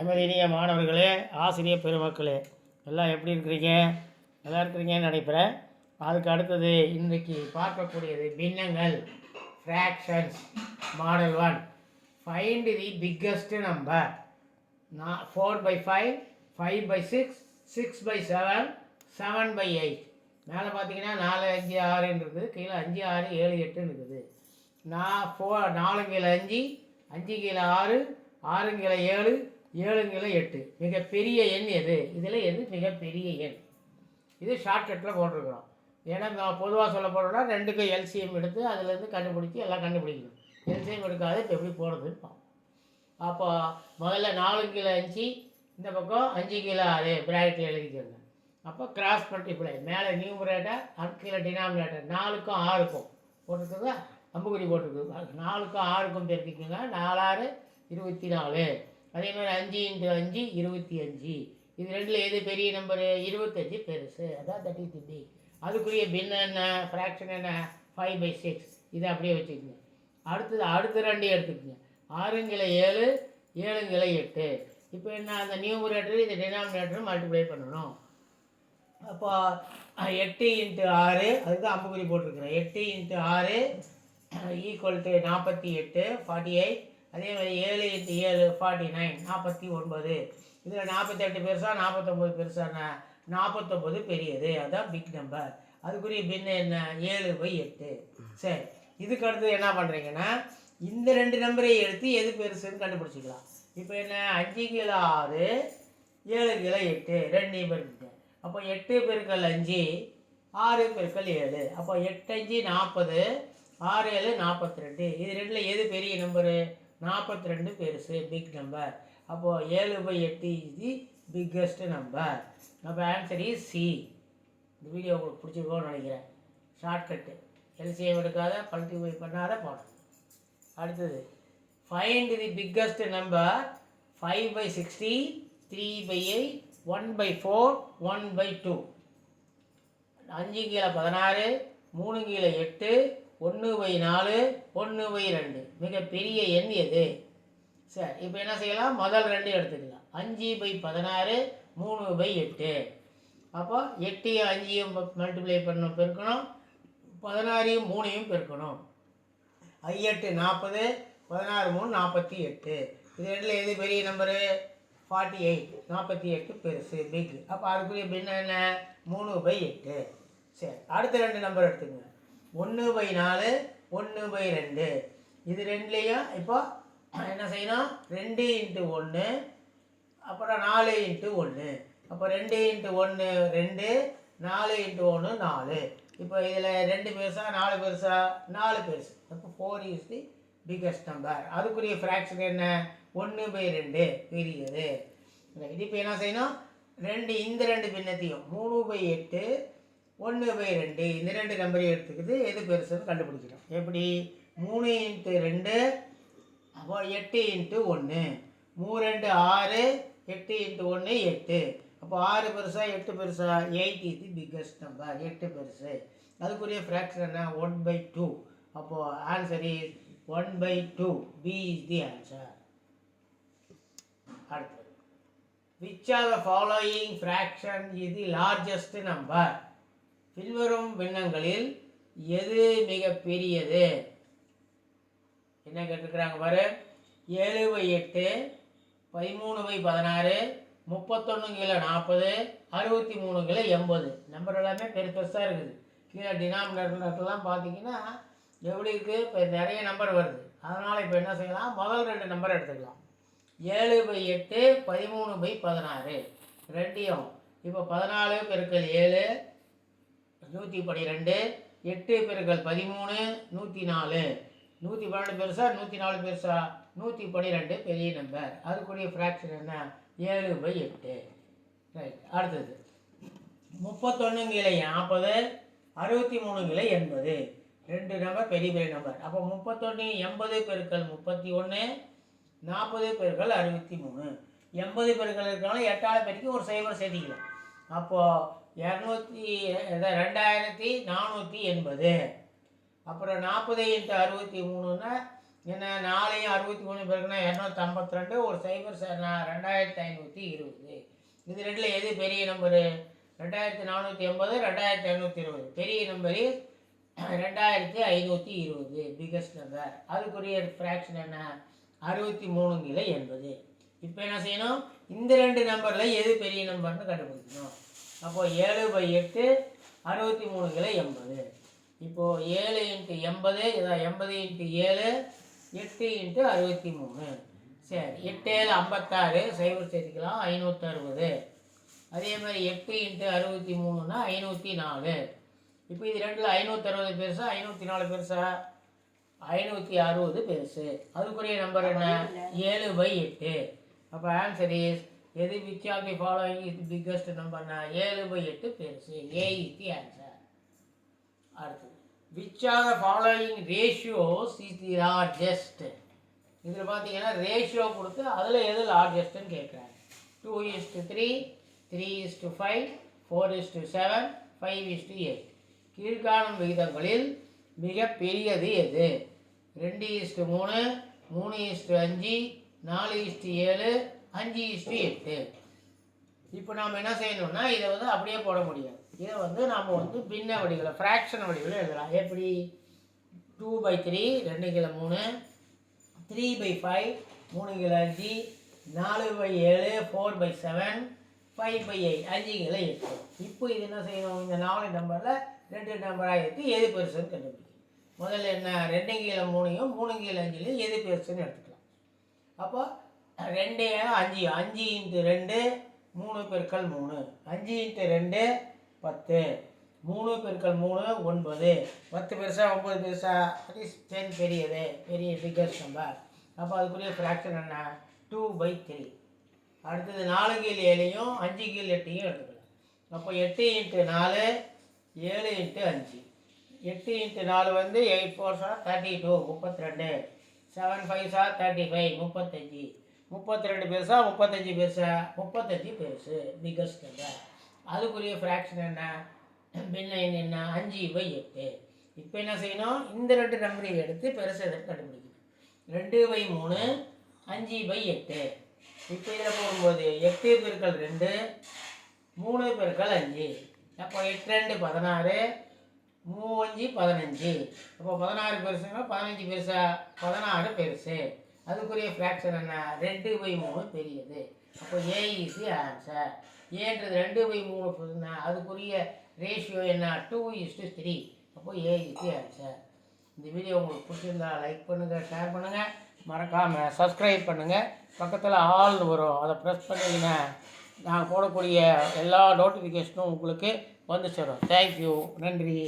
எமது இனிய மாணவர்களே, ஆசிரியர் பெருமக்களே, எல்லாம் எப்படி இருக்கிறீங்க? நல்லா இருக்கிறீங்கன்னு நினைக்கிறேன். அதுக்கு அடுத்தது இன்றைக்கி பார்க்கக்கூடியது பின்னங்கள், fractions. Model 1, find the biggest number. 4/5, 5/6, 6/7, 7/8. மேலே பார்த்தீங்கன்னா 4, 5, 6 இருக்குது, கீழே 5, 6, 7, 8 இருக்குது. 4 கீழே 5, 5 கீழே 6, 6 கீழே 7, 7 கீழே 8. மிகப்பெரிய எண் எது? இதில் எது மிகப்பெரிய எண்? இது ஷார்ட்கட்டில் போட்டிருக்கிறோம். ஏன்னா நான் பொதுவாக சொல்ல போகிறோம்னா 2க்கு எல்சிஎம் எடுத்து அதிலேருந்து கண்டுபிடிச்சி எல்லாம் கண்டுபிடிக்கணும். எல்சிஎம் எடுக்காது இப்போ எப்படி போகிறதுன்னு பார்ப்போம். அப்போ முதல்ல 4 கீழே 5, இந்த பக்கம் 5 கீழே 6 ப்ராக்கெட்டில் எழுதிக்கோங்க. அப்போ கிராஸ் மல்டிப்ளை, மேலே நியூமரேட்டர், கீழே டினாமினேட்டர். 4க்கும் 6க்கும் போட்டுருக்குதா, அம்புக்குறி போட்டுருக்குது. 4க்கும் 6க்கும் பெருக்கிக்கோங்க. 4 6 24. அதே மாதிரி 5 × 5 25. இது ரெண்டில் எது பெரிய நம்பரு? 25 பெருசு. அதான் 33. அதுக்குரிய பின்ன என்ன, ஃப்ராக்ஷன் என்ன? 5/6. இதை அப்படியே வச்சுக்கோங்க. அடுத்து 2 எடுத்துக்கோங்க. 6 கீழே 7, 7 கீழே 8. இப்போ என்ன, அந்த நியூமரேட்டர் இந்த டினாமினேட்டர் மல்டிப்ளை பண்ணணும். அப்போ 8 × 6, அதுதான் அம்புக்குறி போட்டிருக்கிறேன். 8 × 6 = 48, 48. அதே மாதிரி 7 × 7 49, 49. இதில் 48 பெருசா 49 பெருசானா? 49 பெரியது. அதுதான் பிக் நம்பர். அதுக்குரிய பின்ன என்ன? 7/8. சரி, இதுக்கு அடுத்து என்ன பண்ணுறீங்கன்னா, இந்த 2 நம்பரை எடுத்து எது பெருசுன்னு கண்டுபிடிச்சிக்கலாம். இப்போ என்ன, 5 கீழே 6, 7 கீழே 8, 2 பெருக்குங்க. அப்போ 8 × 5, 6 × 7. அப்போ 8 5 40, 6 7 42. இது ரெண்டில் எது பெரிய நம்பரு? 42 பெருசு, பிக் நம்பர். அப்போது 7/8 இஸ் தி பிக்கஸ்ட் நம்பர். அப்போ ஆன்சர் இஸ் சி. இந்த வீடியோ உங்களுக்கு பிடிச்சிருக்கோன்னு நினைக்கிறேன். ஷார்ட்கட்டு, எல்சிஎம் எடுக்காத, மல்டிப்ளை பண்ணாத போனோம். அடுத்தது, ஃபைண்ட் தி பிக்கஸ்ட் நம்பர். 5/60, 3/8, 1/4, 1/2. 5 கீழே 16, 3 கீழே 8, 1/4, 1/2. மிகப்பெரிய எண் எது? சரி, இப்போ என்ன செய்யலாம்? முதல் 2 எடுத்துக்கலாம். 5/16, 3/8. அப்போ 8யும் 5யும் மல்டிப்ளை பண்ணணும், பெருக்கணும். 16யும் 3யும் பெருக்கணும். 8 40, 16 3 48. இது ரெண்டில் எது பெரிய நம்பரு? 48, 48 பெருசு, பிக். அப்போ அதுக்குரிய பின்ன என்ன? 3/8. சரி, அடுத்த 2 நம்பர் எடுத்துக்கங்க. 1/4, 1/2. இது ரெண்டுலேயும் இப்போ என்ன செய்யணும்? 2 × 1, அப்புறம் 4 × 1. அப்போ 2 × 1 2, 4 × 1 4. இப்போ இதில் 2 பெருசா 4 பெருசா? 4 பெருசு. அப்போ 4 இஸ் தி பிக்கஸ்ட் நம்பர். அதுக்குரிய ஃப்ராக்ஷன் என்ன? 1/2 பெரியது. இது இப்போ என்ன செய்யணும்? இந்த 2 பின்னத்தையும் 3/8, 1/2, இந்த 2 நம்பரையும் எடுத்துக்கிட்டு எது பெருசுன்னு கண்டுபிடிக்கிறோம். எப்படி? 3 × 2, அப்போ 8 × 1. 3 2 6, 8 × 1 8. அப்போ 6 பெருசா 8 பெருசா? 8 இஸ் தி பிக்கஸ்ட் நம்பர். 8 பெருசு. அதுக்குரிய ஃப்ராக்ஷன் என்ன? 1/2. அப்போது answer is 1/2. B is the answer. அடுத்தது, which of the following fraction is the largest number? பின்வரும் பின்னங்களில் எது மிக பெரியது? என்ன கேட்டுக்கிறாங்க பாரு. 7/8, 13/16, 31 கீழே 40, 63 கீழே 80. நம்பர் எல்லாமே பெருசாக இருக்குது. கீழே டினாமினேட்டர்லாம் பார்த்தீங்கன்னா எப்படி இருக்குது? இப்போ நிறைய நம்பர் வருது. அதனால் இப்போ என்ன செய்யலாம்? முதல் 2 நம்பர் எடுத்துக்கலாம். 7/8, 13/16 ரெண்டையும் இப்போ 14 × 7 112, 8 × 13 104. 112 பெருசா 104 பெருசா? 112 பெரிய நம்பர். அதுக்குரிய ஃப்ராக்ஷன் என்ன? 7/8. ரைட். அடுத்தது, 31 கீழே 40, 63 கீழே 80. 2 நம்பர் பெரிய நம்பர். அப்போ 31 80 × 31, 40 × 63. 80 பெருக்கல் இருக்காலும் 8ஆல் பெருக்கி ஒரு 0 சேர்த்திக்கலாம். அப்போது 2480. அப்புறம் 40 × 63னா என்ன 4ஐயும் 63 பேருக்குன்னா 252, ஒரு 0 சேர்னா 2520. இது ரெண்டில் எது பெரிய நம்பரு? 2480, 2520. பெரிய நம்பரு 2520, பிகஸ்ட் நம்பர். அதுக்குரிய ஃப்ராக்ஷன் என்ன? 63/80. இப்போ என்ன செய்யணும்? இந்த ரெண்டு நம்பரில் எது பெரிய நம்பர்னு கண்டுபிடிக்கணும். அப்போது 7/8 63/80. இப்போது 7 × 80, இதான் 80 × 7, 8 × 63. சரி, 8 7 56, 0 சேர்த்துக்கலாம், 560. அதே மாதிரி 8 × 63னா 504. இப்போ இது ரெண்டில் 560 பெருசா 504 பெருசா? 560 பெருசு. அதுக்குரிய நம்பர் என்ன? 7/8. அப்போ ஆன்சர் இஸ் எது? Which of the following is the biggest நம்பர்னா 7/8 பெருசு. A is the answer. அடுத்து, which are the following ratios is the largest? இதில் பார்த்தீங்கன்னா ரேஷியோ கொடுத்து அதில் எது லார்ஜஸ்ட்டுன்னு கேட்குறாங்க. 2:3, 3:5, 4:7, 5:8. கீழ்காணும் விகிதங்களில் மிக பெரியது எது? 2:3, 3:5, 4:7, 5:8. இப்போ நாம் என்ன செய்யணும்னா இதை அப்படியே போட முடியாது. இதை நாம் பின்ன வடிவில், ஃப்ராக்ஷன் வடிவில் எழுதலாம். எப்படி? 2/3, 2/3, 3/5, 3/5, 4/7, 4/7, 5/8, 5/8. இப்போ இது என்ன செய்யணும்? இந்த 4 நம்பரில் 2 நம்பராக எடுத்து எது பெருசுன்னு கண்டுபிடிக்கணும். முதல்ல என்ன? 2/3யும் 3/5லையும் எது பெருசுன்னு எடுத்துக்கலாம். அப்போ 2 5, 5 × 2 3 × 3, 5 × 2 10, 3 × 3 9. 10 பெருசா 9 பெருசா? அது 10 பெரியது, பெரிய பிக்கஸ்ட் நம்பர். அப்போ அதுக்குரிய ஃப்ராக்ஷன் என்ன? 2/3. அடுத்தது 4/7யும் 5/8யும் எடுத்துக்கலாம். அப்போ 8 × 4, 7 × 5. 8 × 4 8 4 32, 32. 7 5 35, 35. 32 பெருசா 35 பெருசா? 35 பெருசு, பிகஸ்ட் நம்பர். அதுக்குரிய ஃப்ராக்ஷன் என்ன? பின்ன என்ன? 5/8. இப்போ என்ன செய்யணும்? இந்த 2 நம்பரை எடுத்து பெருசு எதுன்னு கண்டுபிடிக்கணும். 2/3, 5/8. இப்போ இதில் போடும்போது 8 × 2, 3 × 5. அப்போ 8 2 16, 3 5 15. அப்போ 16 பெருசுன்னா 15 பெருசா? 16 பெருசு. அதுக்குரிய ஃப்ராக்ஷன் என்ன? 2/3 பெரியது. அப்போ ஏ இஸ் தி ஆன்சர். ஏன்றது 2/3 அதுக்குரிய ரேஷியோ என்ன? 2:3. அப்போ ஏ இஸ் தி ஆன்சர். இந்த வீடியோ உங்களுக்கு பிடிச்சிருந்தா லைக் பண்ணுங்கள், ஷேர் பண்ணுங்கள், மறக்காமல் சப்ஸ்கிரைப் பண்ணுங்கள். பக்கத்தில் ஆல்னு வரும், அதை ப்ரெஸ் பண்ணிங்கன்னா நான் போடக்கூடிய எல்லா நோட்டிஃபிகேஷனும் உங்களுக்கு வந்து சேரும். தேங்க்யூ, நன்றி.